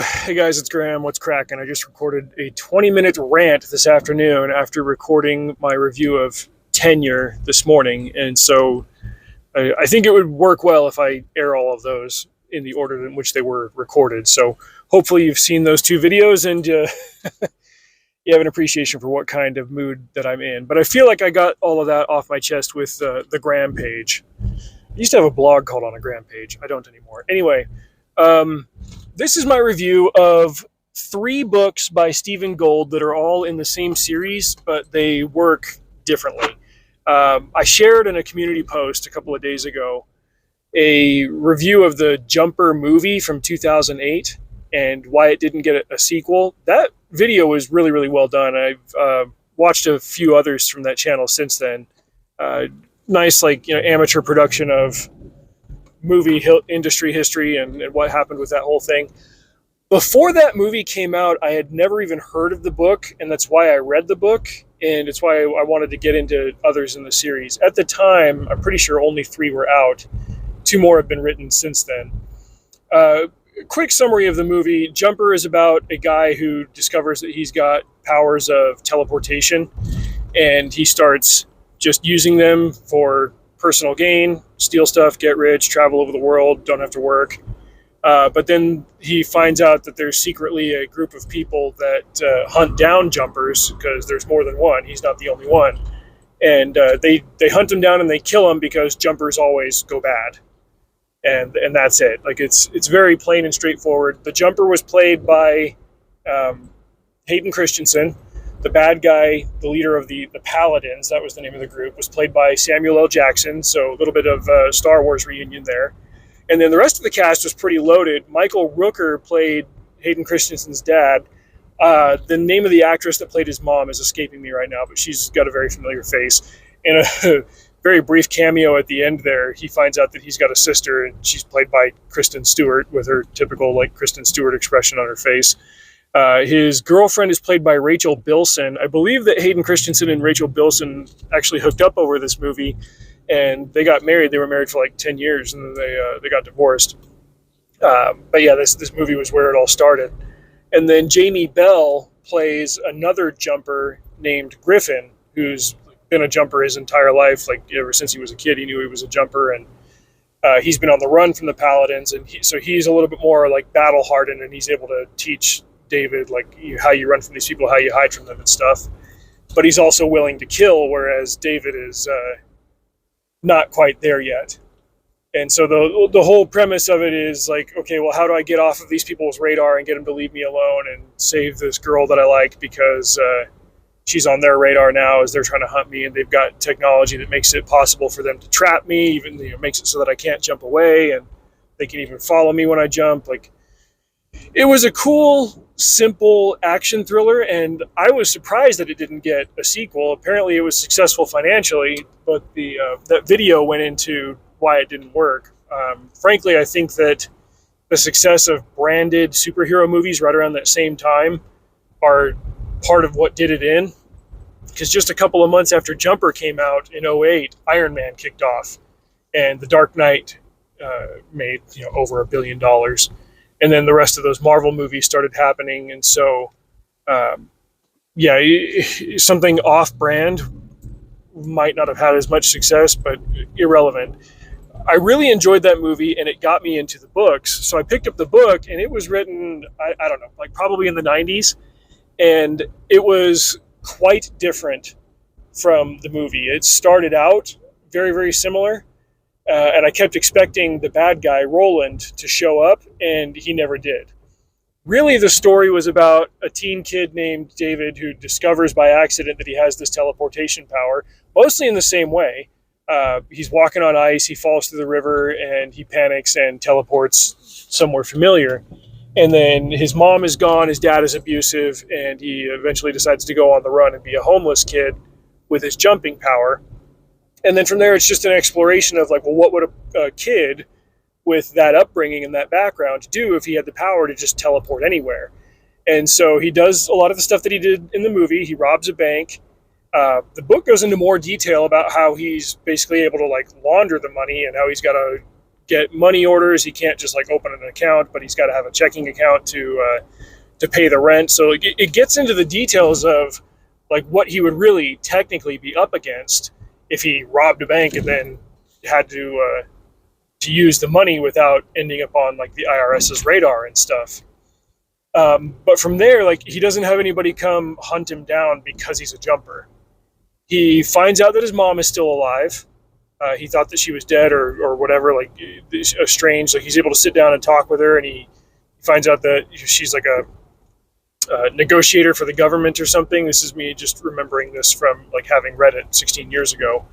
Hey guys, it's Graham. What's cracking? I just recorded a 20-minute rant this afternoon after recording my review of Tenure this morning, and so I think it would work well if I air all of those in the order in which they were recorded. So hopefully you've seen those two videos and you have an appreciation for what kind of mood that I'm in. But I feel like I got all of that off my chest with the Gram page. I used to have a blog called On a Gram page. I don't anymore. Anyway, this is my review of 3 books by Stephen Gould that are all in the same series, but they work differently. I shared in a community post a couple of days ago a review of the Jumper movie from 2008 and why it didn't get a sequel. That video was really, really well done. I've watched a few others from that channel since then. Nice, amateur production of movie industry history and what happened with that whole thing. Before that movie came out, I had never even heard of the book, and that's why I read the book, and it's why I wanted to get into others in the series. At the time, I'm pretty sure only 3 were out. 2 more have been written since then. Quick summary of the movie. Jumper is about a guy who discovers that he's got powers of teleportation, and he starts just using them for personal gain, steal stuff, get rich, travel over the world, don't have to work. But then he finds out that there's secretly a group of people that hunt down jumpers, because there's more than one. He's not the only one. And they hunt him down and they kill him because jumpers always go bad. And that's it. It's very plain and straightforward. The jumper was played by Hayden Christensen. The bad guy, the leader of the Paladins, that was the name of the group, was played by Samuel L. Jackson, so a little bit of Star Wars reunion there. And then the rest of the cast was pretty loaded. Michael Rooker played Hayden Christensen's dad. The name of the actress that played his mom is escaping me right now, but she's got a very familiar face. And a very brief cameo at the end there, he finds out that he's got a sister, and she's played by Kristen Stewart with her typical Kristen Stewart expression on her face. His girlfriend is played by Rachel Bilson. I believe that Hayden Christensen and Rachel Bilson actually hooked up over this movie, and they got married. They were married for 10 years, and then they got divorced. But yeah, this movie was where it all started. And then Jamie Bell plays another jumper named Griffin, who's been a jumper his entire life. Ever since he was a kid, he knew he was a jumper, and he's been on the run from the Paladins, and so he's a little bit more battle hardened, and he's able to teach David how you run from these people, how you hide from them and stuff. But he's also willing to kill, whereas David is not quite there yet. And so the whole premise of it is okay, well, how do I get off of these people's radar and get them to leave me alone and save this girl that I like, because she's on their radar now as they're trying to hunt me, and they've got technology that makes it possible for them to trap me, even makes it so that I can't jump away, and they can even follow me when I jump. It was a cool, simple action thriller, and I was surprised that it didn't get a sequel. Apparently it was successful financially, but that video went into why it didn't work. Frankly, I think that the success of branded superhero movies right around that same time are part of what did it in. Because just a couple of months after Jumper came out in 2008, Iron Man kicked off, and The Dark Knight made over $1 billion. And then the rest of those Marvel movies started happening. And so, something off-brand might not have had as much success, but irrelevant. I really enjoyed that movie, and it got me into the books. So I picked up the book, and it was written, I don't know, probably in the 90s. And it was quite different from the movie. It started out very, very similar. And I kept expecting the bad guy, Roland, to show up, and he never did. Really, the story was about a teen kid named David who discovers by accident that he has this teleportation power, mostly in the same way. He's walking on ice, he falls through the river, and he panics and teleports somewhere familiar. And then his mom is gone, his dad is abusive, and he eventually decides to go on the run and be a homeless kid with his jumping power. And then from there, it's just an exploration of what would a kid with that upbringing and that background do if he had the power to just teleport anywhere? And so he does a lot of the stuff that he did in the movie. He robs a bank. The book goes into more detail about how he's basically able to launder the money, and how he's got to get money orders. He can't just like open an account, but he's got to have a checking account to pay the rent. So it gets into the details of like what he would really technically be up against if he robbed a bank and then had to use the money without ending up on like the IRS's radar and stuff. But from there, like he doesn't have anybody come hunt him down because he's a jumper. He finds out that his mom is still alive. He thought that she was dead or whatever, like estranged. Like he's able to sit down and talk with her, and he finds out that she's like a negotiator for the government or something. This is me just remembering this from like having read it 16 years ago.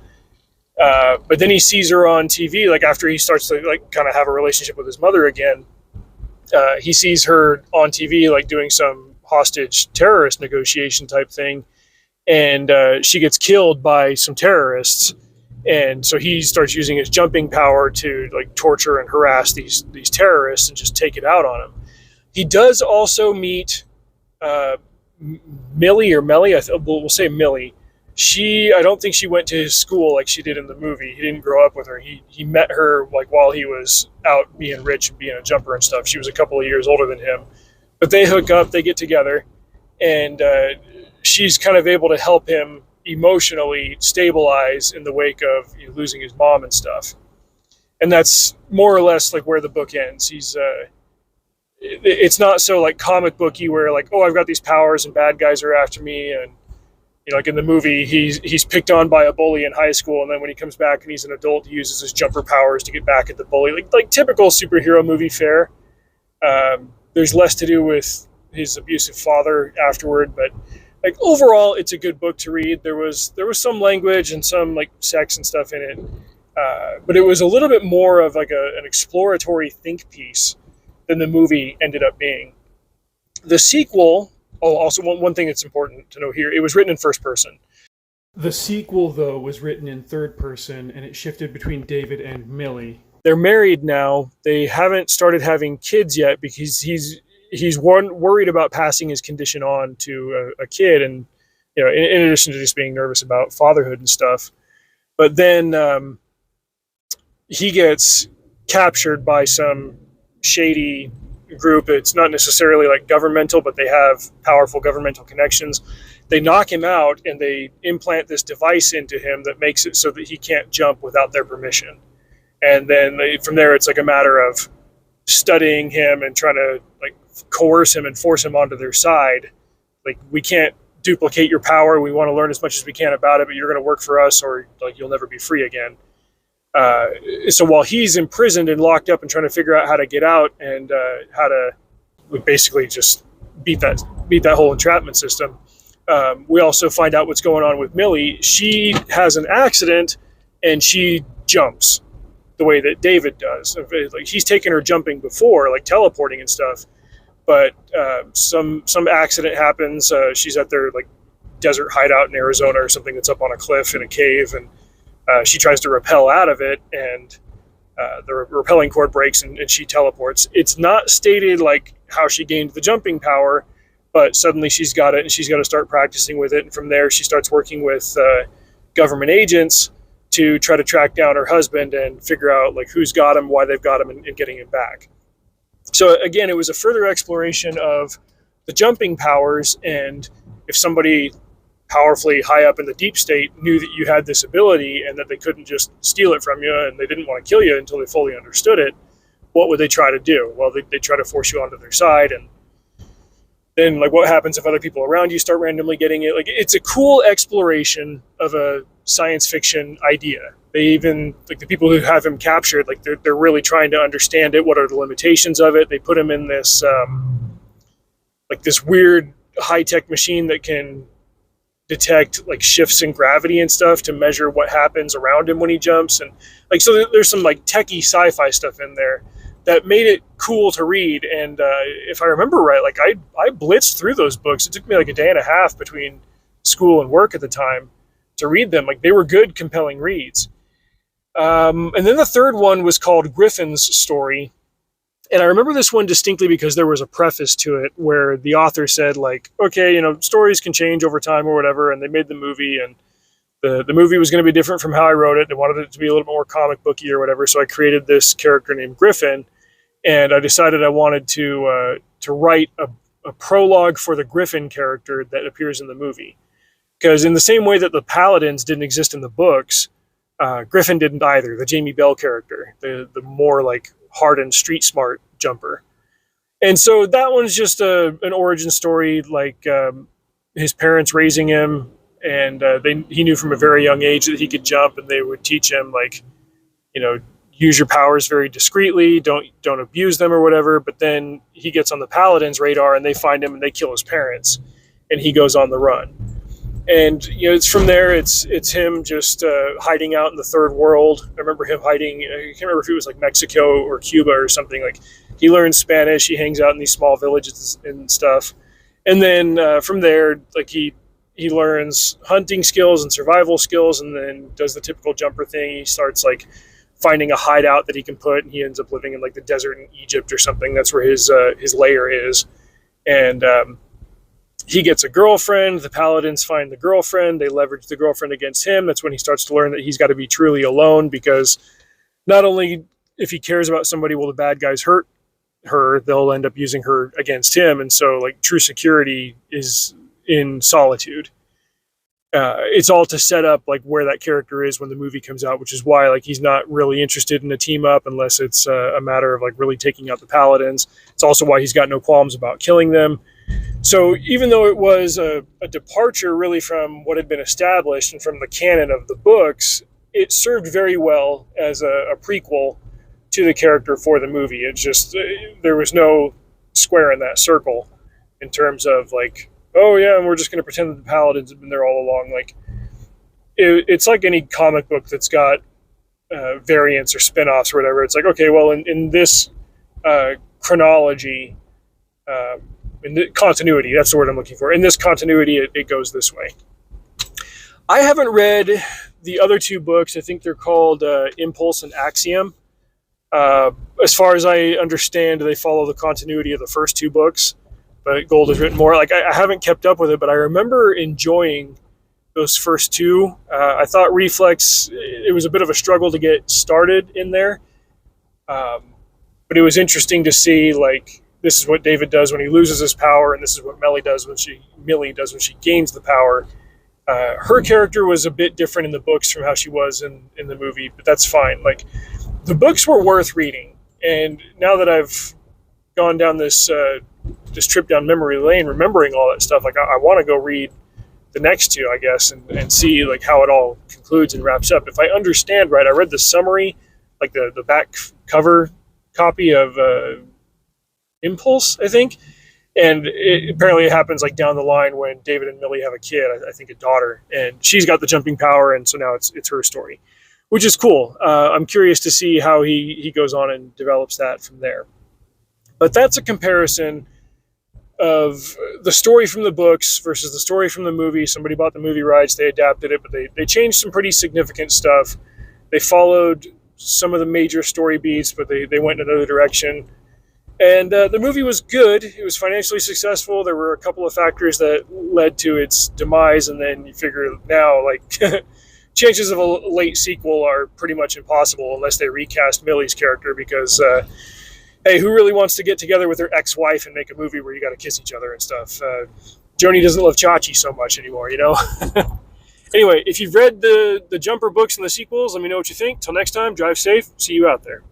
But then he sees her on TV, like after he starts to like kind of have a relationship with his mother again. He sees her on TV, like doing some hostage terrorist negotiation type thing. And she gets killed by some terrorists. And so he starts using his jumping power to like torture and harass these terrorists and just take it out on them. He does also meet Millie or Melly. We'll say Millie. I don't think she went to his school like she did in the movie. He didn't grow up with her. He met her like while he was out being rich and being a jumper and stuff. She was a couple of years older than him. But they hook up, they get together, and she's kind of able to help him emotionally stabilize in the wake of losing his mom and stuff. And that's more or less like where the book ends. It's not so like comic booky where like, oh, I've got these powers and bad guys are after me, and like in the movie, he's picked on by a bully in high school, and then when he comes back and he's an adult, he uses his jumper powers to get back at the bully, like typical superhero movie fare. There's less to do with his abusive father afterward, but like overall, it's a good book to read. There was some language and some like sex and stuff in it, but it was a little bit more of like an exploratory think piece than the movie ended up being. The sequel. Oh, also one thing that's important to know here, it was written in first person. The sequel, though, was written in third person, and it shifted between David and Millie. They're married now. They haven't started having kids yet because he's worried about passing his condition on to a kid, and in addition to just being nervous about fatherhood and stuff. But then he gets captured by some shady group. It's not necessarily like governmental, but they have powerful governmental connections. They knock him out and they implant this device into him that makes it so that he can't jump without their permission. And then from there, it's like a matter of studying him and trying to like coerce him and force him onto their side. Like, we can't duplicate your power. We want to learn as much as we can about it, but you're going to work for us or like you'll never be free again. So while he's imprisoned and locked up and trying to figure out how to get out and how to basically just beat that whole entrapment system, we also find out what's going on with Millie. She has an accident and she jumps the way that David does. Like, he's taken her jumping before, like teleporting and stuff, but some accident happens. She's at their like desert hideout in Arizona or something that's up on a cliff in a cave, and she tries to rappel out of it, and the rappelling cord breaks, and she teleports. It's not stated like how she gained the jumping power, but suddenly she's got it, and she's got to start practicing with it. And from there, she starts working with government agents to try to track down her husband and figure out like who's got him, why they've got him, and getting him back. So again, it was a further exploration of the jumping powers, and if somebody powerfully high up in the deep state knew that you had this ability and that they couldn't just steal it from you and they didn't want to kill you until they fully understood it, what would they try to do? Well, they try to force you onto their side, and then like what happens if other people around you start randomly getting it? Like, it's a cool exploration of a science fiction idea. They even, like, the people who have him captured, like they're really trying to understand it. What are the limitations of it? They put him in this like this weird high-tech machine that can detect like shifts in gravity and stuff to measure what happens around him when he jumps. And like, so there's some like techie sci-fi stuff in there that made it cool to read. And if I remember right, like I blitzed through those books. It took me like a day and a half between school and work at the time to read them. Like, they were good, compelling reads. And then the third one was called Griffin's Story. And I remember this one distinctly because there was a preface to it where the author said, like, okay, stories can change over time or whatever. And they made the movie, and The movie was going to be different from how I wrote it. They wanted it to be a little bit more comic booky or whatever. So I created this character named Griffin, and I decided I wanted to write a prologue for the Griffin character that appears in the movie. Because in the same way that the Paladins didn't exist in the books, Griffin didn't either. The Jamie Bell character, the more like hardened, street smart jumper. And so that one's just an origin story, like his parents raising him, and he knew from a very young age that he could jump, and they would teach him like, you know, use your powers very discreetly, don't abuse them or whatever. But then he gets on the Paladins' radar, and they find him and they kill his parents, and he goes on the run. And you know, it's from there. It's him just hiding out in the third world. I remember him hiding. I can't remember if it was like Mexico or Cuba or something. Like he learns Spanish. He hangs out in these small villages and stuff. And then from there, like he learns hunting skills and survival skills, and then does the typical jumper thing. He starts like finding a hideout that he can put, and he ends up living in like the desert in Egypt or something. That's where his lair is, and he gets a girlfriend. The Paladins find the girlfriend. They leverage the girlfriend against him. That's when he starts to learn that he's got to be truly alone, because not only if he cares about somebody will the bad guys hurt her, they'll end up using her against him. And so like true security is in solitude. It's all to set up like where that character is when the movie comes out, which is why like he's not really interested in a team up unless it's a matter of like really taking out the Paladins. It's also why he's got no qualms about killing them. So even though it was a departure really from what had been established and from the canon of the books, it served very well as a prequel to the character for the movie. It's just there was no square in that circle in terms of like, oh yeah, and we're just going to pretend that the Paladins have been there all along. Like it's like any comic book that's got variants or spin-offs or whatever. It's like, okay, well in this chronology, in the continuity, that's the word I'm looking for. In this continuity, it goes this way. I haven't read the other two books. I think they're called Impulse and Axiom. As far as I understand, they follow the continuity of the first two books, but Gold has written more. Like I haven't kept up with it, but I remember enjoying those first two. I thought Reflex, it was a bit of a struggle to get started in there, but it was interesting to see like, this is what David does when he loses his power, and this is what Millie does when she gains the power. Her character was a bit different in the books from how she was in the movie, but that's fine. Like the books were worth reading, and now that I've gone down this trip down memory lane, remembering all that stuff, like I want to go read the next two, I guess, and see like how it all concludes and wraps up. If I understand right, I read the summary, like the back cover copy of Impulse, I think, and apparently it happens like down the line when David and Millie have a kid, I think a daughter, and she's got the jumping power, and so now it's her story, which is cool. I'm curious to see how he goes on and develops that from there. But that's a comparison of the story from the books versus the story from the movie. Somebody bought the movie rights, they adapted it, but they changed some pretty significant stuff. They followed some of the major story beats, but they went in another direction. And the movie was good. It was financially successful. There were a couple of factors that led to its demise, and then you figure now, like, chances of a late sequel are pretty much impossible unless they recast Millie's character, because, hey, who really wants to get together with their ex-wife and make a movie where you got to kiss each other and stuff? Joni doesn't love Chachi so much anymore, you know? Anyway, if you've read the Jumper books and the sequels, let me know what you think. Till next time, drive safe. See you out there.